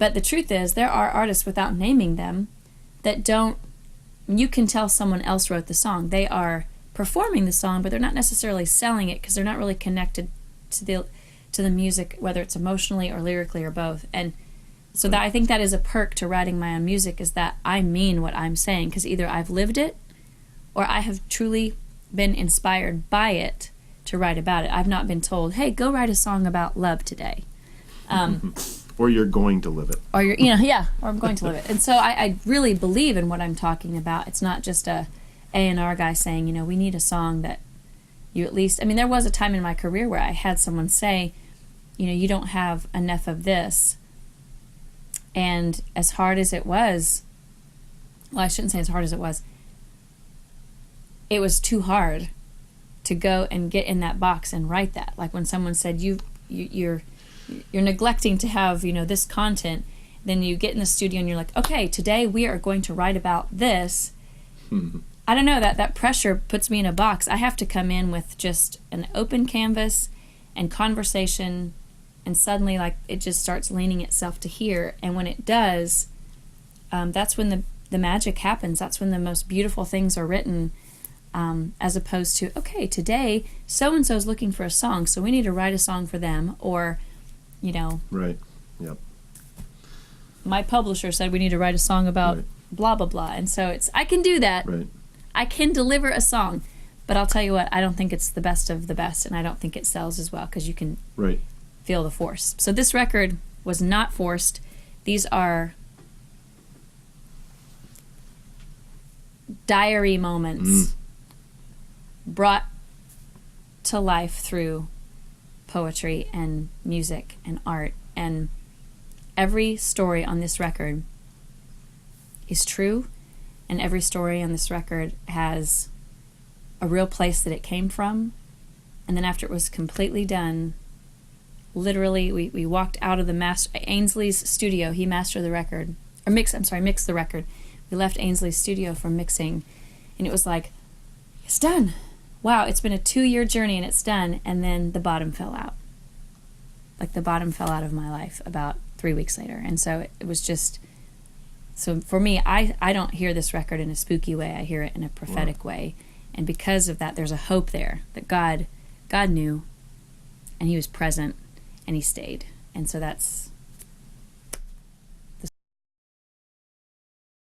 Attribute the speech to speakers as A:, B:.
A: But the truth is, there are artists, without naming them, that don't, you can tell someone else wrote the song. They are performing the song, but they're not necessarily selling it because they're not really connected to the music, whether it's emotionally or lyrically or both. And so that, I think that is a perk to writing my own music, is that I mean what I'm saying, because either I've lived it or I have truly been inspired by it to write about it. I've not been told, hey, go write a song about love today.
B: Or you're going to live it.
A: Or or I'm going to live it. And so I really believe in what I'm talking about. It's not just a A&R guy saying, we need a song that you at least, there was a time in my career where I had someone say, you don't have enough of this. And as hard as it was, well, I shouldn't say as hard as it was too hard to go and get in that box and write that. Like when someone said, you're neglecting to have, this content, then you get in the studio and you're like, okay, today we are going to write about this. I don't know, that pressure puts me in a box. I have to come in with just an open canvas and conversation, and suddenly it just starts leaning itself to here. And when it does, that's when the magic happens. That's when the most beautiful things are written, as opposed to, okay, today so-and-so is looking for a song, so we need to write a song for them. Or,
B: Right, yep.
A: My publisher said we need to write a song about blah, blah, blah. And so I can do that.
B: Right.
A: I can deliver a song. But I'll tell you what, I don't think it's the best of the best, and I don't think it sells as well, because you can feel the force. So this record was not forced. These are diary moments brought to life through poetry and music and art. And every story on this record is true, and every story on this record has a real place that it came from. And then after it was completely done, literally we walked out of Ainsley's studio. He mastered the record, or mixed the record. We left Ainsley's studio for mixing, and it was like, it's done. Wow, it's been a 2-year journey and it's done. And then the bottom fell out. The bottom fell out of my life about 3 weeks later. And so it was just, so for me, I don't hear this record in a spooky way. I hear it in a prophetic way. And because of that, there's a hope there that God knew, and he was present, and he stayed. And so that's